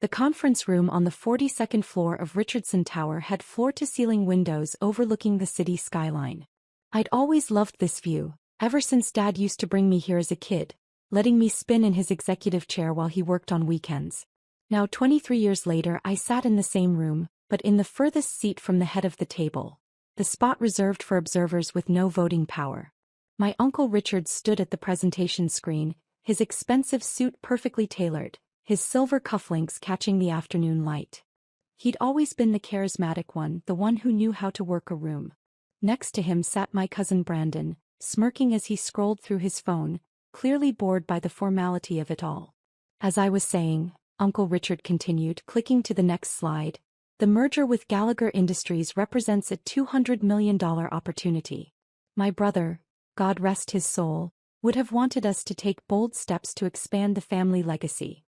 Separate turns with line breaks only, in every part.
The conference room on the 42nd floor of Richardson Tower had floor-to-ceiling windows overlooking the city skyline. I'd always loved this view, ever since Dad used to bring me here as a kid, letting me spin in his executive chair while he worked on weekends. Now 23 years later I sat in the same room, but in the furthest seat from the head of the table, the spot reserved for observers with no voting power. My Uncle Richard stood at the presentation screen, his expensive suit perfectly tailored, his silver cufflinks catching the afternoon light. He'd always been the charismatic one, the one who knew how to work a room. Next to him sat my cousin Brandon, smirking as he scrolled through his phone, clearly bored by the formality of it all. As I was saying, Uncle Richard continued, clicking to the next slide, the merger with Gallagher Industries represents a $200 million opportunity. My brother, God rest his soul, would have wanted us to take bold steps to expand the family legacy.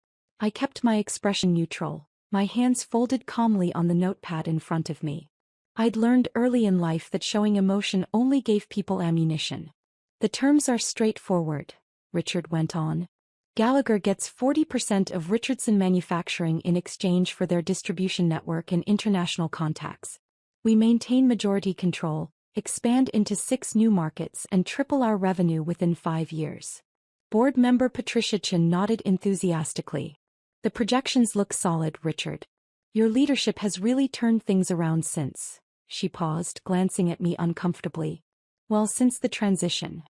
I kept my expression neutral, my hands folded calmly on the notepad in front of me. I'd learned early in life that showing emotion only gave people ammunition. The terms are straightforward, Richard went on. Gallagher gets 40% of Richardson Manufacturing in exchange for their distribution network and international contacts. We maintain majority control, expand into 6 new markets and triple our revenue within 5 years. Board member Patricia Chin nodded enthusiastically. The projections look solid, Richard. Your leadership has really turned things around since. She paused, glancing at me uncomfortably. Well, since the transition.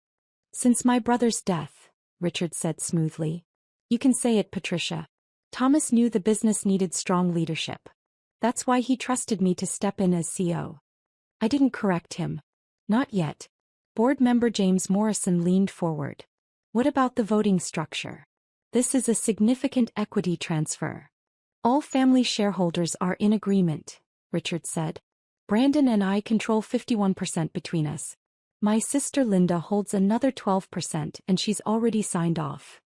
Since my brother's death, Richard said smoothly. You can say it, Patricia. Thomas knew the business needed strong leadership. That's why he trusted me to step in as CEO. I didn't correct him. Not yet. Board member James Morrison leaned forward. What about the voting structure? This is a significant equity transfer. All family shareholders are in agreement, Richard said. Brandon and I control 51% between us. My sister Linda holds another 12% and she's already signed off.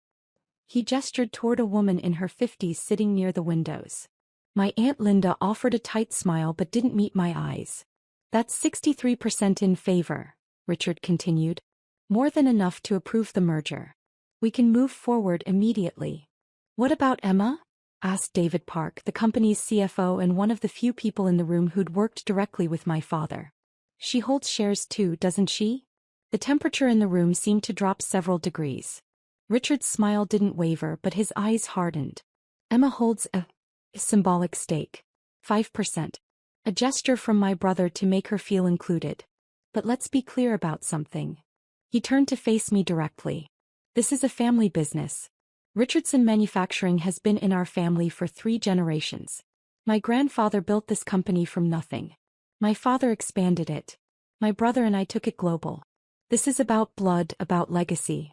He gestured toward a woman in her 50s sitting near the windows. My Aunt Linda offered a tight smile but didn't meet my eyes. That's 63% in favor, Richard continued. More than enough to approve the merger. We can move forward immediately. What about Emma? Asked David Park, the company's CFO and one of the few people in the room who'd worked directly with my father. She holds shares too, doesn't she? The temperature in the room seemed to drop several degrees. Richard's smile didn't waver but his eyes hardened. Emma holds a symbolic stake. 5%. A gesture from my brother to make her feel included. But let's be clear about something. He turned to face me directly. This is a family business. Richardson Manufacturing has been in our family for 3 generations. My grandfather built this company from nothing. My father expanded it. My brother and I took it global. This is about blood, about legacy.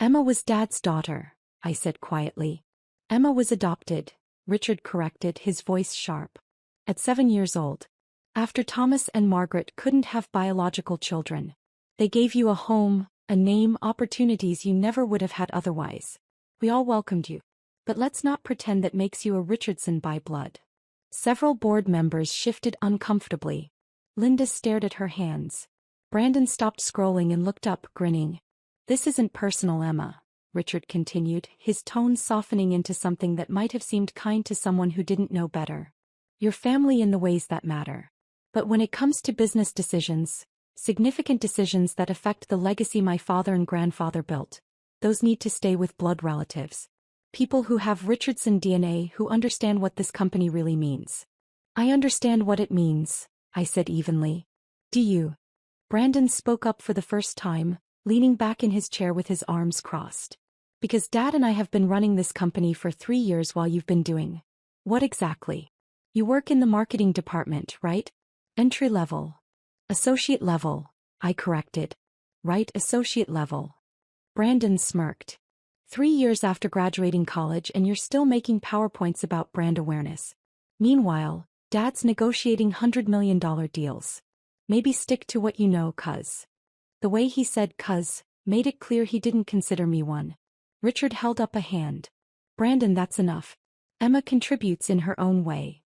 Emma was Dad's daughter, I said quietly. Emma was adopted, Richard corrected, his voice sharp. At 7 years old. After Thomas and Margaret couldn't have biological children. They gave you a home, a name, opportunities you never would have had otherwise. We all welcomed you. But let's not pretend that makes you a Richardson by blood. Several board members shifted uncomfortably. Linda stared at her hands. Brandon stopped scrolling and looked up, grinning. This isn't personal, Emma, Richard continued, his tone softening into something that might have seemed kind to someone who didn't know better. Your family in the ways that matter. But when it comes to business decisions, significant decisions that affect the legacy my father and grandfather built, those need to stay with blood relatives. People who have Richardson DNA, who understand what this company really means. I understand what it means, I said evenly. Do you? Brandon spoke up for the first time, leaning back in his chair with his arms crossed. Because Dad and I have been running this company for 3 years while you've been doing. What exactly? You work in the marketing department, right? Entry level. Associate level, I corrected. Right, associate level. Brandon smirked. 3 years after graduating college and you're still making PowerPoints about brand awareness. Meanwhile, Dad's negotiating $100 million deals. Maybe stick to what you know, cuz. The way he said cuz made it clear he didn't consider me one. Richard held up a hand. Brandon, that's enough. Emma contributes in her own way.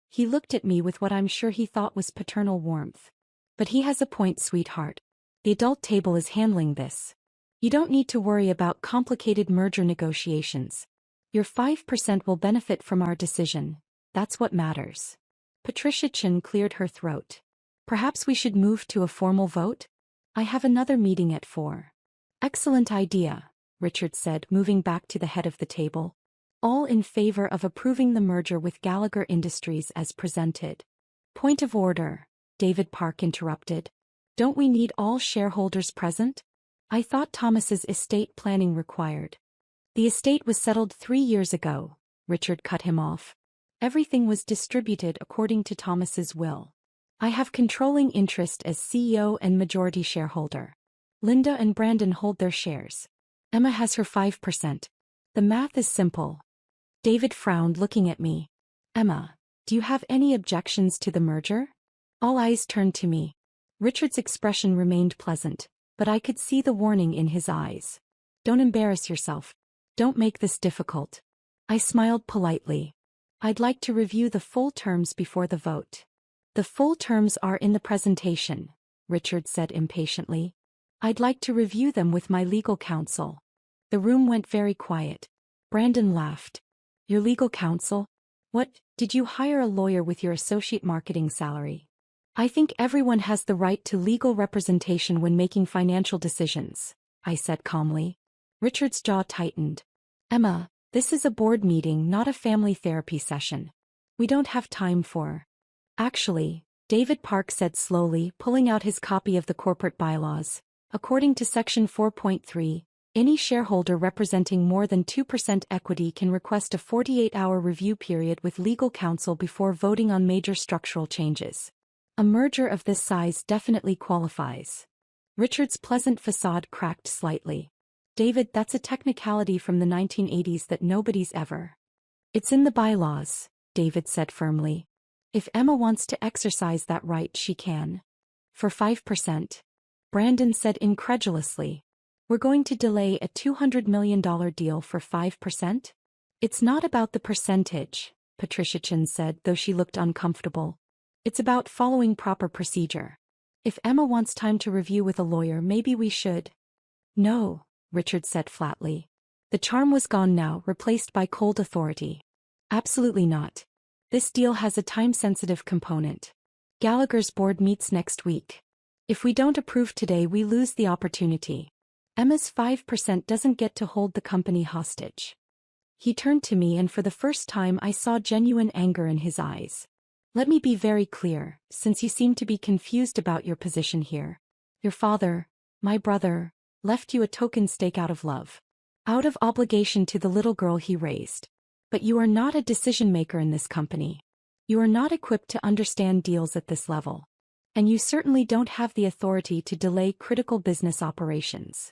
He looked at me with what I'm sure he thought was paternal warmth. But he has a point, sweetheart. The adult table is handling this. You don't need to worry about complicated merger negotiations. Your 5% will benefit from our decision. That's what matters. Patricia Chin cleared her throat. Perhaps we should move to a formal vote? I have another meeting at 4. Excellent idea, Richard said, moving back to the head of the table. All in favor of approving the merger with Gallagher Industries as presented. Point of order, David Park interrupted. Don't we need all shareholders present? I thought Thomas's estate planning required. The estate was settled 3 years ago, Richard cut him off. Everything was distributed according to Thomas's will. I have controlling interest as CEO and majority shareholder. Linda and Brandon hold their shares. Emma has her 5%. The math is simple. David frowned, looking at me. Emma, do you have any objections to the merger? All eyes turned to me. Richard's expression remained pleasant, but I could see the warning in his eyes. Don't embarrass yourself. Don't make this difficult. I smiled politely. I'd like to review the full terms before the vote. The full terms are in the presentation, Richard said impatiently. I'd like to review them with my legal counsel. The room went very quiet. Brandon laughed. Your legal counsel? What, did you hire a lawyer with your associate marketing salary? I think everyone has the right to legal representation when making financial decisions, I said calmly. Richard's jaw tightened. Emma, this is a board meeting, not a family therapy session. We don't have time for. Actually, David Park said slowly, pulling out his copy of the corporate bylaws. According to Section 4.3, any shareholder representing more than 2% equity can request a 48-hour review period with legal counsel before voting on major structural changes. A merger of this size definitely qualifies. Richard's pleasant facade cracked slightly. David, that's a technicality from the 1980s that nobody's ever. It's in the bylaws, David said firmly. If Emma wants to exercise that right, she can. For 5%. Brandon said incredulously. We're going to delay a $200 million deal for 5%? It's not about the percentage, Patricia Chin said, though she looked uncomfortable. It's about following proper procedure. If Emma wants time to review with a lawyer, maybe we should. No, Richard said flatly. The charm was gone now, replaced by cold authority. Absolutely not. This deal has a time-sensitive component. Gallagher's board meets next week. If we don't approve today, we lose the opportunity. Emma's 5% doesn't get to hold the company hostage. He turned to me, and for the first time I saw genuine anger in his eyes. Let me be very clear, since you seem to be confused about your position here. Your father, my brother, left you a token stake out of love. Out of obligation to the little girl he raised. But you are not a decision-maker in this company. You are not equipped to understand deals at this level. And you certainly don't have the authority to delay critical business operations.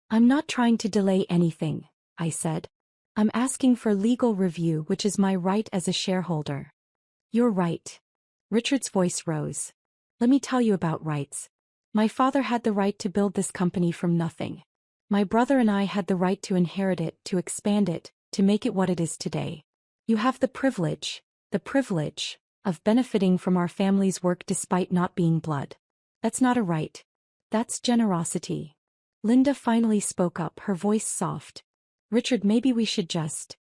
I'm not trying to delay anything, I said. I'm asking for legal review, which is my right as a shareholder. You're right. Richard's voice rose. Let me tell you about rights. My father had the right to build this company from nothing. My brother and I had the right to inherit it, to expand it, to make it what it is today. You have the privilege of benefiting from our family's work despite not being blood. That's not a right. That's generosity. Linda finally spoke up, her voice soft. Richard, maybe we should just.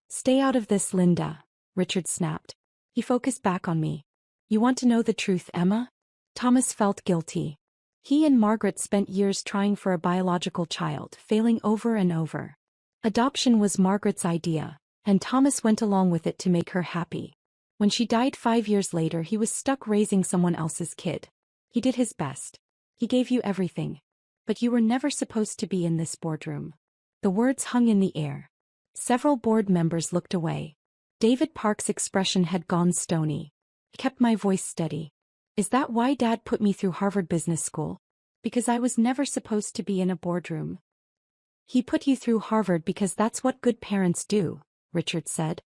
Stay out of this, Linda, Richard snapped. He focused back on me. You want to know the truth, Emma? Thomas felt guilty. He and Margaret spent years trying for a biological child, failing over and over. Adoption was Margaret's idea, and Thomas went along with it to make her happy. When she died 5 years later, he was stuck raising someone else's kid. He did his best. He gave you everything. But you were never supposed to be in this boardroom. The words hung in the air. Several board members looked away. David Park's expression had gone stony. He kept my voice steady. Is that why Dad put me through Harvard Business School? Because I was never supposed to be in a boardroom. He put you through Harvard because that's what good parents do, Richard said.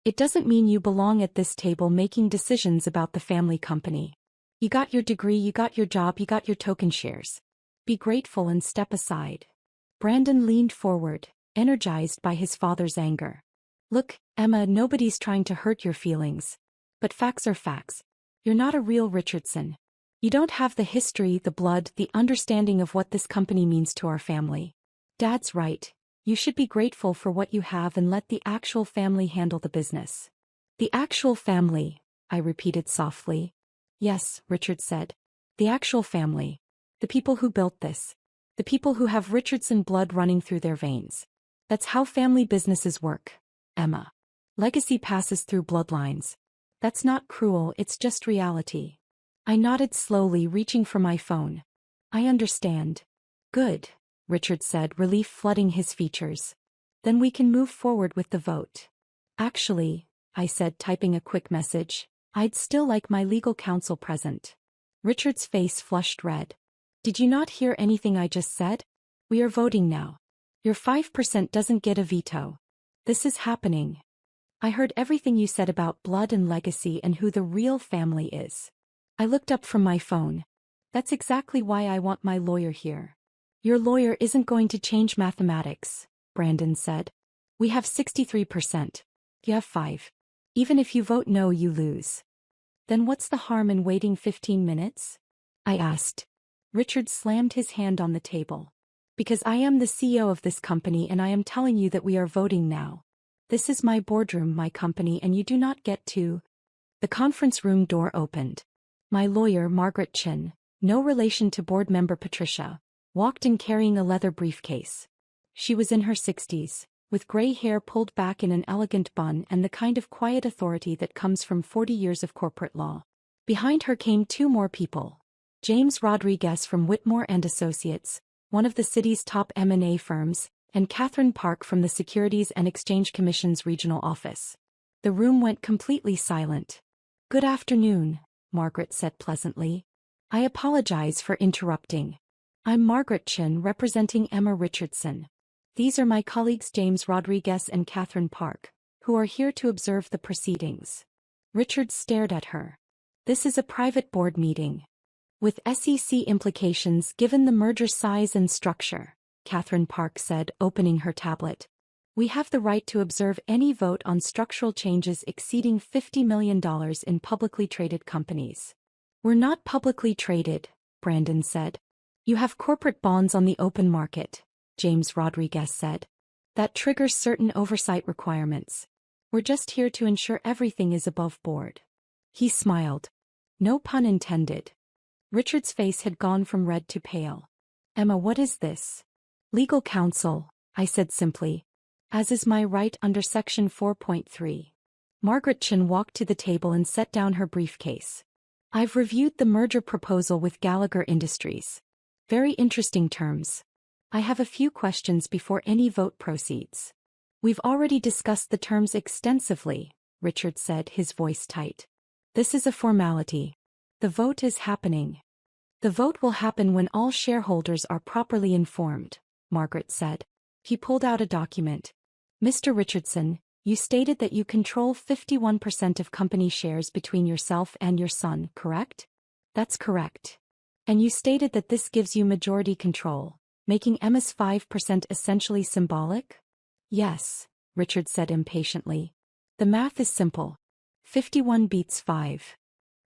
It doesn't mean you belong at this table making decisions about the family company. You got your degree, you got your job, you got your token shares. Be grateful and step aside. Brandon leaned forward, energized by his father's anger. Look, Emma, nobody's trying to hurt your feelings. But facts are facts. You're not a real Richardson. You don't have the history, the blood, the understanding of what this company means to our family. Dad's right. You should be grateful for what you have and let the actual family handle the business. The actual family, I repeated softly. Yes, Richard said. The actual family. The people who built this. The people who have Richardson blood running through their veins. That's how family businesses work, Emma. Legacy passes through bloodlines. That's not cruel, it's just reality. I nodded slowly, reaching for my phone. I understand. Good, Richard said, relief flooding his features. Then we can move forward with the vote. Actually, I said, typing a quick message, I'd still like my legal counsel present. Richard's face flushed red. Did you not hear anything I just said? We are voting now. Your 5% doesn't get a veto. This is happening. I heard everything you said about blood and legacy and who the real family is. I looked up from my phone. That's exactly why I want my lawyer here. Your lawyer isn't going to change mathematics, Brandon said. We have 63%. You have 5. Even if you vote no, you lose. Then what's the harm in waiting 15 minutes? I asked. Richard slammed his hand on the table. Because I am the CEO of this company and I am telling you that we are voting now. This is my boardroom, my company, and you do not get to. The conference room door opened. My lawyer, Margaret Chin, no relation to board member Patricia, walked in carrying a leather briefcase. She was in her 60s, with gray hair pulled back in an elegant bun and the kind of quiet authority that comes from 40 years of corporate law. Behind her came 2 more people. James Rodriguez from Whitmore and Associates, one of the city's top M&A firms, and Catherine Park from the Securities and Exchange Commission's regional office. The room went completely silent. Good afternoon, Margaret said pleasantly. I apologize for interrupting. I'm Margaret Chin representing Emma Richardson. These are my colleagues James Rodriguez and Catherine Park, who are here to observe the proceedings. Richard stared at her. This is a private board meeting. With SEC implications given the merger size and structure, Catherine Park said, opening her tablet. We have the right to observe any vote on structural changes exceeding $50 million in publicly traded companies. We're not publicly traded, Brandon said. You have corporate bonds on the open market, James Rodriguez said. That triggers certain oversight requirements. We're just here to ensure everything is above board. He smiled. No pun intended. Richard's face had gone from red to pale. Emma, what is this? Legal counsel, I said simply. As is my right under Section 4.3. Margaret Chin walked to the table and set down her briefcase. I've reviewed the merger proposal with Gallagher Industries. Very interesting terms. I have a few questions before any vote proceeds. We've already discussed the terms extensively, Richard said, his voice tight. This is a formality. The vote is happening. The vote will happen when all shareholders are properly informed, Margaret said. He pulled out a document. Mr. Richardson, you stated that you control 51% of company shares between yourself and your son, correct? That's correct. And you stated that this gives you majority control, making Emma's 5% essentially symbolic? Yes, Richard said impatiently. The math is simple. 51 beats 5.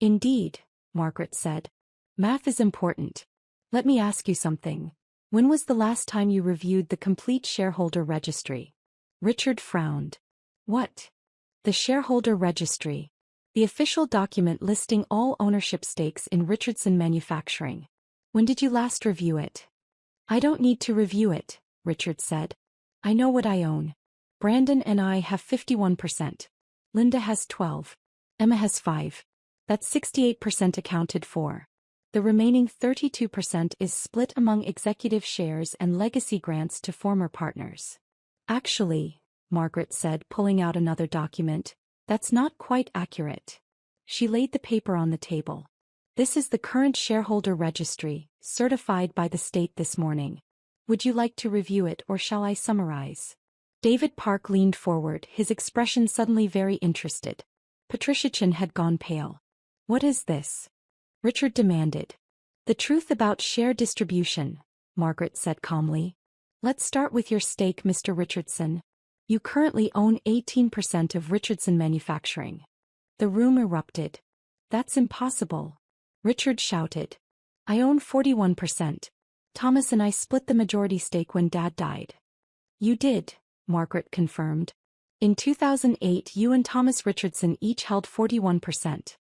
Indeed, Margaret said. Math is important. Let me ask you something. When was the last time you reviewed the complete shareholder registry? Richard frowned. What? The shareholder registry. The official document listing all ownership stakes in Richardson Manufacturing. When did you last review it? I don't need to review it, Richard said. I know what I own. Brandon and I have 51%. Linda has 12. Emma has 5. That's 68% accounted for. The remaining 32% is split among executive shares and legacy grants to former partners. Actually, Margaret said, pulling out another document, that's not quite accurate. She laid the paper on the table. This is the current shareholder registry, certified by the state this morning. Would you like to review it or shall I summarize? David Park leaned forward, his expression suddenly very interested. Patricia Chin had gone pale. What is this? Richard demanded. The truth about share distribution, Margaret said calmly. Let's start with your stake, Mr. Richardson. You currently own 18% of Richardson Manufacturing. The room erupted. That's impossible. Richard shouted. I own 41%. Thomas and I split the majority stake when Dad died. You did, Margaret confirmed. In 2008 you and Thomas Richardson each held 41%.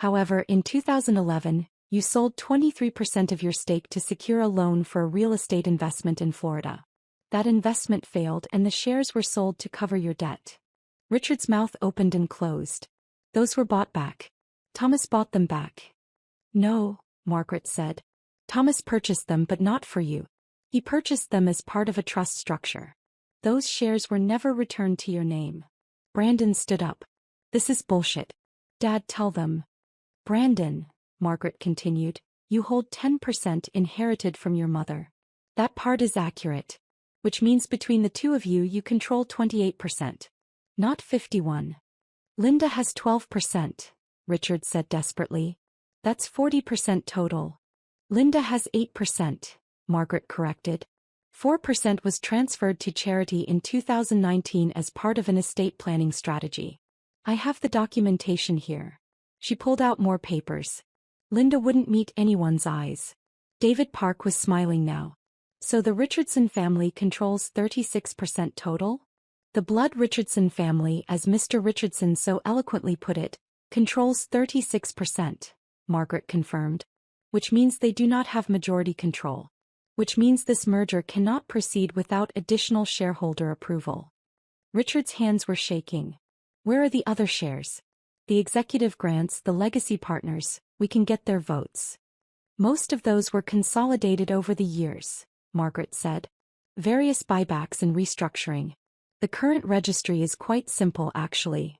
However, in 2011, you sold 23% of your stake to secure a loan for a real estate investment in Florida. That investment failed and the shares were sold to cover your debt. Richard's mouth opened and closed. Those were bought back. Thomas bought them back. No, Margaret said. Thomas purchased them but not for you. He purchased them as part of a trust structure. Those shares were never returned to your name. Brandon stood up. This is bullshit. Dad, tell them. Brandon, Margaret continued, you hold 10% inherited from your mother. That part is accurate. Which means between the two of you you control 28%. Not 51. Linda has 12%, Richard said desperately. That's 40% total. Linda has 8%, Margaret corrected. 4% was transferred to charity in 2019 as part of an estate planning strategy. I have the documentation here. She pulled out more papers. Linda wouldn't meet anyone's eyes. David Park was smiling now. So the Richardson family controls 36% total? The Blood Richardson family, as Mr. Richardson so eloquently put it, controls 36%, Margaret confirmed. Which means they do not have majority control. Which means this merger cannot proceed without additional shareholder approval. Richard's hands were shaking. Where are the other shares? The executive grants, the legacy partners, we can get their votes. Most of those were consolidated over the years, Margaret said. Various buybacks and restructuring. The current registry is quite simple actually.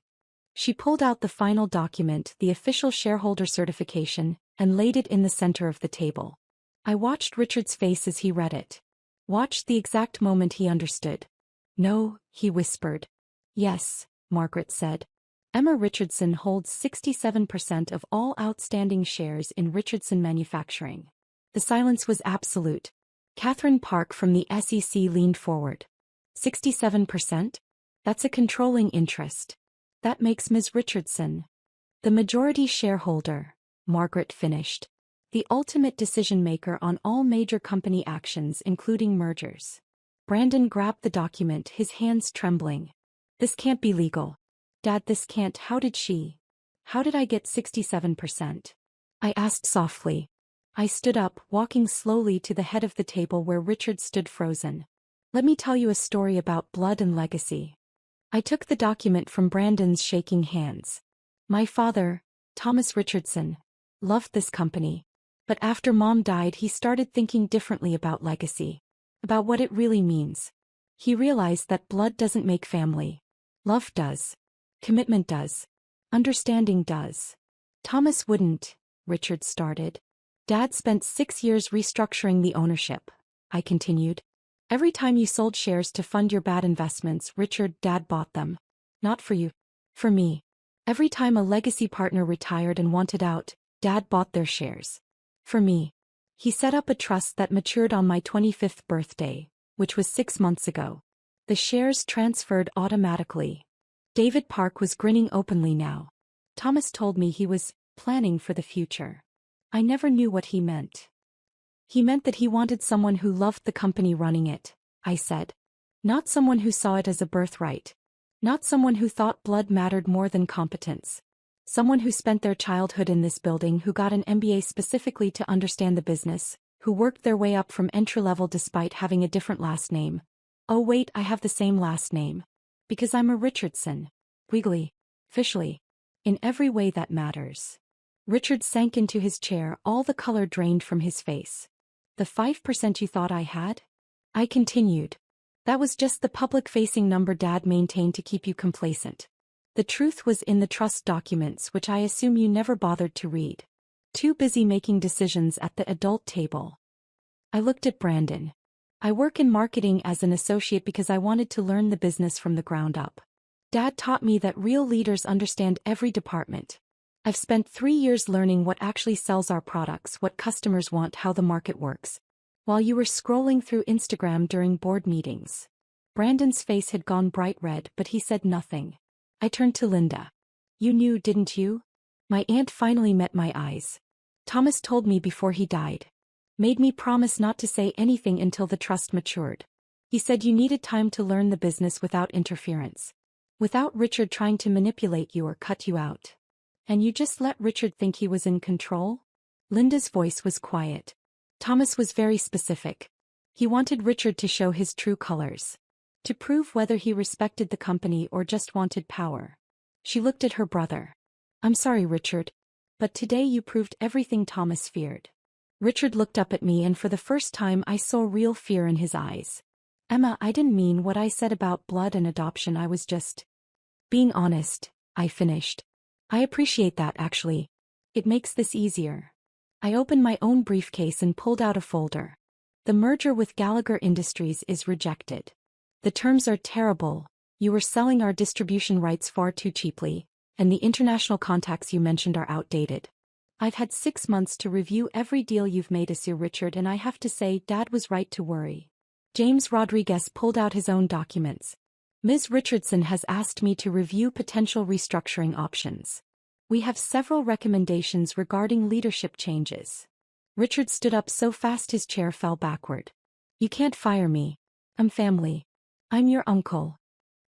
She pulled out the final document, the official shareholder certification, and laid it in the center of the table. I watched Richard's face as he read it. Watched the exact moment he understood. No, he whispered. Yes, Margaret said. Emma Richardson holds 67% of all outstanding shares in Richardson Manufacturing. The silence was absolute. Catherine Park from the SEC leaned forward. 67%? That's a controlling interest. That makes Ms. Richardson the majority shareholder, Margaret finished. The ultimate decision-maker on all major company actions including mergers. Brandon grabbed the document, his hands trembling. This can't be legal. Dad, this can't. How did I get 67%? I asked softly. I stood up, walking slowly to the head of the table where Richard stood frozen. Let me tell you a story about blood and legacy. I took the document from Brandon's shaking hands. My father, Thomas Richardson, loved this company. But after Mom died he started thinking differently about legacy. About what it really means. He realized that blood doesn't make family. Love does. Commitment does. Understanding does. Thomas wouldn't, Richard started. Dad spent 6 years restructuring the ownership, I continued. Every time you sold shares to fund your bad investments, Richard, Dad bought them. Not for you. For me. Every time a legacy partner retired and wanted out, Dad bought their shares. For me. He set up a trust that matured on my 25th birthday, which was 6 months ago. The shares transferred automatically. David Park was grinning openly now. Thomas told me he was planning for the future. I never knew what he meant. He meant that he wanted someone who loved the company running it, I said. Not someone who saw it as a birthright. Not someone who thought blood mattered more than competence. Someone who spent their childhood in this building, who got an MBA specifically to understand the business, who worked their way up from entry-level despite having a different last name. Oh wait, I have the same last name. Because I'm a Richardson. Legally. Officially. In every way that matters. Richard sank into his chair, all the color drained from his face. The 5% you thought I had? I continued. That was just the public-facing number Dad maintained to keep you complacent. The truth was in the trust documents, which I assume you never bothered to read. Too busy making decisions at the adult table. I looked at Brandon. I work in marketing as an associate because I wanted to learn the business from the ground up. Dad taught me that real leaders understand every department. I've spent 3 years learning what actually sells our products, what customers want, how the market works. While you were scrolling through Instagram during board meetings. Brandon's face had gone bright red, but he said nothing. I turned to Linda. You knew, didn't you? My aunt finally met my eyes. Thomas told me before he died. Made me promise not to say anything until the trust matured. He said you needed time to learn the business without interference. Without Richard trying to manipulate you or cut you out. And you just let Richard think he was in control? Linda's voice was quiet. Thomas was very specific. He wanted Richard to show his true colors. To prove whether he respected the company or just wanted power. She looked at her brother. I'm sorry, Richard. But today you proved everything Thomas feared. Richard looked up at me and for the first time I saw real fear in his eyes. Emma, I didn't mean what I said about blood and adoption, I was just being honest, I finished. I appreciate that actually. It makes this easier. I opened my own briefcase and pulled out a folder. The merger with Gallagher Industries is rejected. The terms are terrible. You were selling our distribution rights far too cheaply, and the international contacts you mentioned are outdated. I've had 6 months to review every deal you've made, Sir Richard, and I have to say Dad was right to worry. James Rodriguez pulled out his own documents. Ms. Richardson has asked me to review potential restructuring options. We have several recommendations regarding leadership changes. Richard stood up so fast his chair fell backward. You can't fire me. I'm family. I'm your uncle.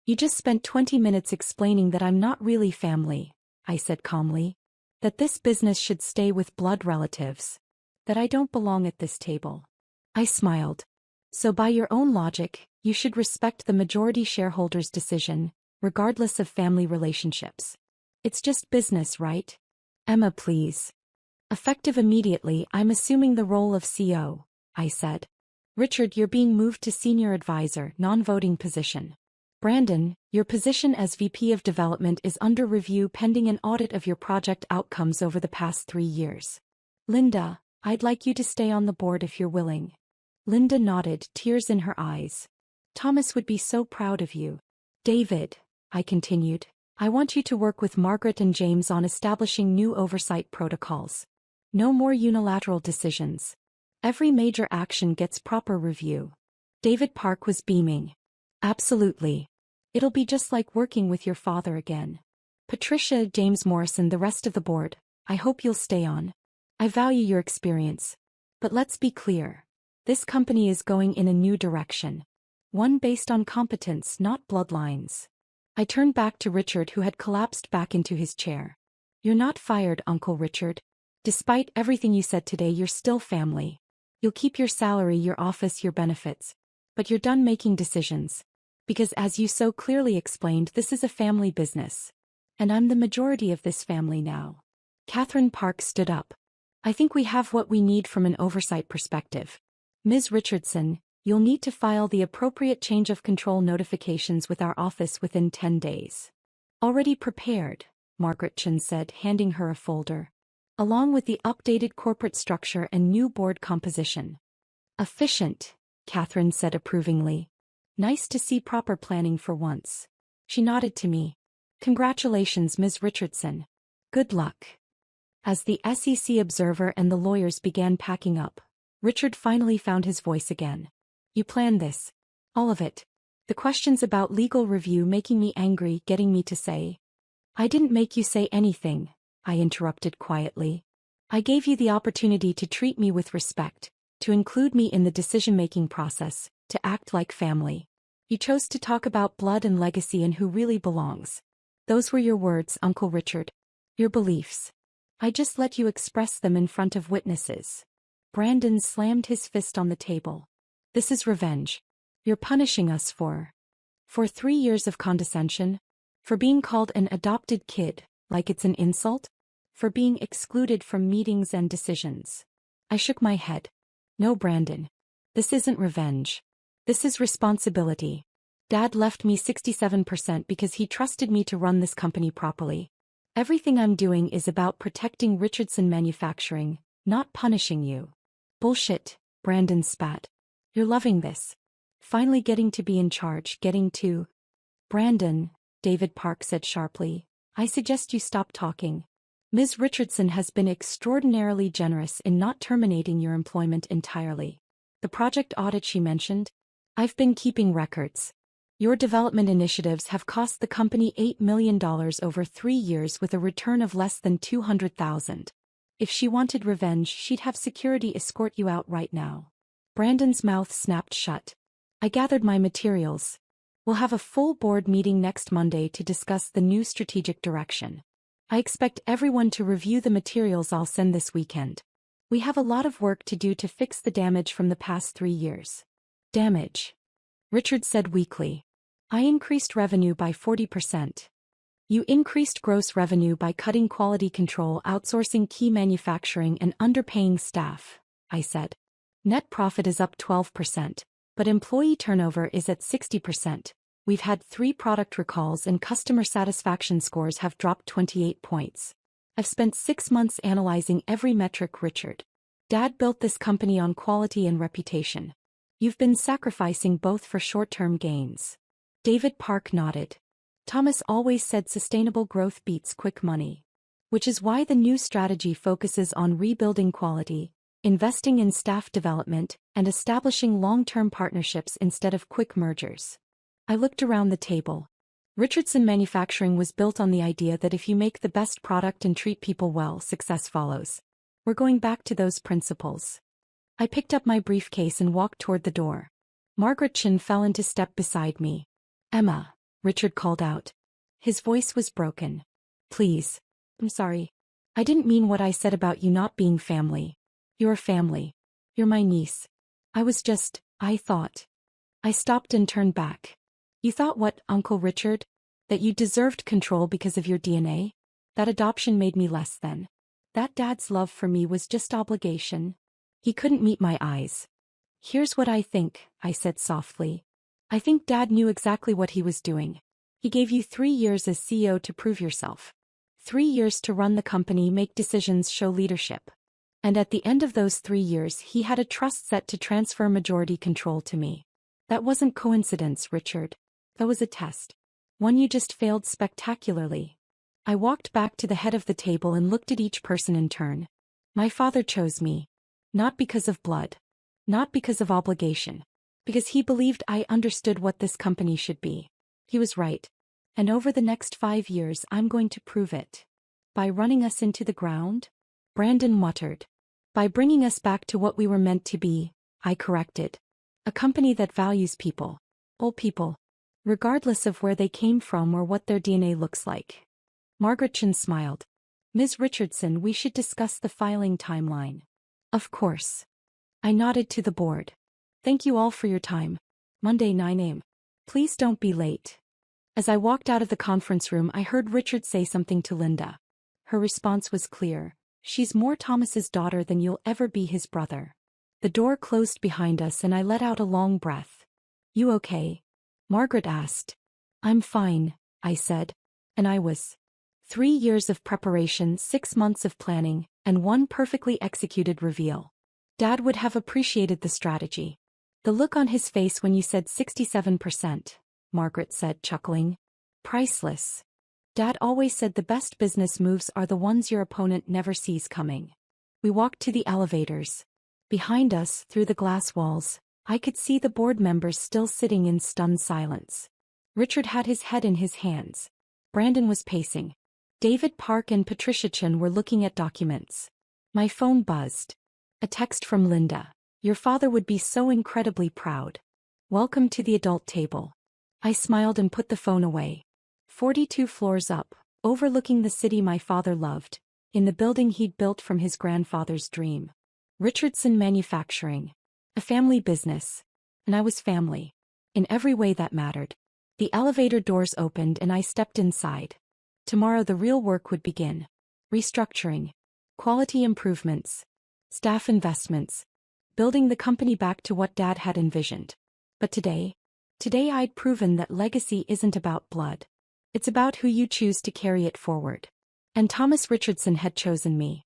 You just spent 20 minutes explaining that I'm not really family, I said calmly. That this business should stay with blood relatives. That I don't belong at this table. I smiled. So by your own logic, you should respect the majority shareholder's decision, regardless of family relationships. It's just business, right? Emma, please. Effective immediately, I'm assuming the role of CO, I said. Richard, you're being moved to senior advisor, non-voting position. Brandon, your position as VP of Development is under review pending an audit of your project outcomes over the past 3 years. Linda, I'd like you to stay on the board if you're willing. Linda nodded, tears in her eyes. Thomas would be so proud of you. David, I continued, I want you to work with Margaret and James on establishing new oversight protocols. No more unilateral decisions. Every major action gets proper review. David Park was beaming. Absolutely. It'll be just like working with your father again. Patricia, James Morrison, the rest of the board, I hope you'll stay on. I value your experience. But let's be clear. This company is going in a new direction. One based on competence, not bloodlines. I turned back to Richard, who had collapsed back into his chair. You're not fired, Uncle Richard. Despite everything you said today, you're still family. You'll keep your salary, your office, your benefits. But you're done making decisions. Because as you so clearly explained, this is a family business. And I'm the majority of this family now. Catherine Park stood up. I think we have what we need from an oversight perspective. Ms. Richardson, you'll need to file the appropriate change of control notifications with our office within 10 days. Already prepared, Margaret Chen said, handing her a folder. Along with the updated corporate structure and new board composition. Efficient, Catherine said approvingly. Nice to see proper planning for once. She nodded to me. Congratulations, Ms. Richardson. Good luck. As the SEC observer and the lawyers began packing up, Richard finally found his voice again. You planned this. All of it. The questions about legal review making me angry, getting me to say. I didn't make you say anything, I interrupted quietly. I gave you the opportunity to treat me with respect, to include me in the decision-making process, to act like family. You chose to talk about blood and legacy and who really belongs. Those were your words, Uncle Richard. Your beliefs. I just let you express them in front of witnesses. Brandon slammed his fist on the table. This is revenge. You're punishing us for 3 years of condescension? For being called an adopted kid, like it's an insult? For being excluded from meetings and decisions? I shook my head. No, Brandon. This isn't revenge. This is responsibility. Dad left me 67% because he trusted me to run this company properly. Everything I'm doing is about protecting Richardson Manufacturing, not punishing you. Bullshit, Brandon spat. You're loving this. Finally getting to be in charge, getting to... Brandon, David Park said sharply, I suggest you stop talking. Ms. Richardson has been extraordinarily generous in not terminating your employment entirely. The project audit she mentioned? I've been keeping records. Your development initiatives have cost the company $8 million over 3 years with a return of less than $200,000. If she wanted revenge, she'd have security escort you out right now. Brandon's mouth snapped shut. I gathered my materials. We'll have a full board meeting next Monday to discuss the new strategic direction. I expect everyone to review the materials I'll send this weekend. We have a lot of work to do to fix the damage from the past 3 years. Damage? Richard said weakly. I increased revenue by 40%. You increased gross revenue by cutting quality control, outsourcing key manufacturing, and underpaying staff, I said. Net profit is up 12%, but employee turnover is at 60%. We've had 3 product recalls and customer satisfaction scores have dropped 28 points. I've spent 6 months analyzing every metric, Richard. Dad built this company on quality and reputation. You've been sacrificing both for short-term gains. David Park nodded. Thomas always said sustainable growth beats quick money. Which is why the new strategy focuses on rebuilding quality, investing in staff development, and establishing long-term partnerships instead of quick mergers. I looked around the table. Richardson Manufacturing was built on the idea that if you make the best product and treat people well, success follows. We're going back to those principles. I picked up my briefcase and walked toward the door. Margaret Chin fell into step beside me. Emma, Richard called out. His voice was broken. Please. I'm sorry. I didn't mean what I said about you not being family. You're family. You're my niece. I thought. I stopped and turned back. You thought what, Uncle Richard? That you deserved control because of your DNA? That adoption made me less than. That Dad's love for me was just obligation. He couldn't meet my eyes. Here's what I think, I said softly. I think Dad knew exactly what he was doing. He gave you 3 years as CEO to prove yourself. 3 years to run the company, make decisions, show leadership. And at the end of those 3 years he had a trust set to transfer majority control to me. That wasn't coincidence, Richard. That was a test. One you just failed spectacularly. I walked back to the head of the table and looked at each person in turn. My father chose me. Not because of blood. Not because of obligation. Because he believed I understood what this company should be. He was right. And over the next 5 years I'm going to prove it. By running us into the ground? Brandon muttered. By bringing us back to what we were meant to be, I corrected. A company that values people. All people. Regardless of where they came from or what their DNA looks like. Margaret Chin smiled. Ms. Richardson, we should discuss the filing timeline. Of course. I nodded to the board. Thank you all for your time. Monday 9 a.m. Please don't be late. As I walked out of the conference room I heard Richard say something to Linda. Her response was clear. She's more Thomas's daughter than you'll ever be his brother. The door closed behind us and I let out a long breath. You okay? Margaret asked. I'm fine, I said. And I was. 3 years of preparation, 6 months of planning, and 1 perfectly executed reveal. Dad would have appreciated the strategy. The look on his face when you said 67%, Margaret said, chuckling. Priceless. Dad always said the best business moves are the ones your opponent never sees coming. We walked to the elevators. Behind us, through the glass walls, I could see the board members still sitting in stunned silence. Richard had his head in his hands. Brandon was pacing. David Park and Patricia Chin were looking at documents. My phone buzzed. A text from Linda. Your father would be so incredibly proud. Welcome to the adult table. I smiled and put the phone away. 42 floors up, overlooking the city my father loved, in the building he'd built from his grandfather's dream. Richardson Manufacturing. A family business. And I was family. In every way that mattered. The elevator doors opened and I stepped inside. Tomorrow the real work would begin. Restructuring. Quality improvements. Staff investments. Building the company back to what Dad had envisioned. But today I'd proven that legacy isn't about blood. It's about who you choose to carry it forward. And Thomas Richardson had chosen me.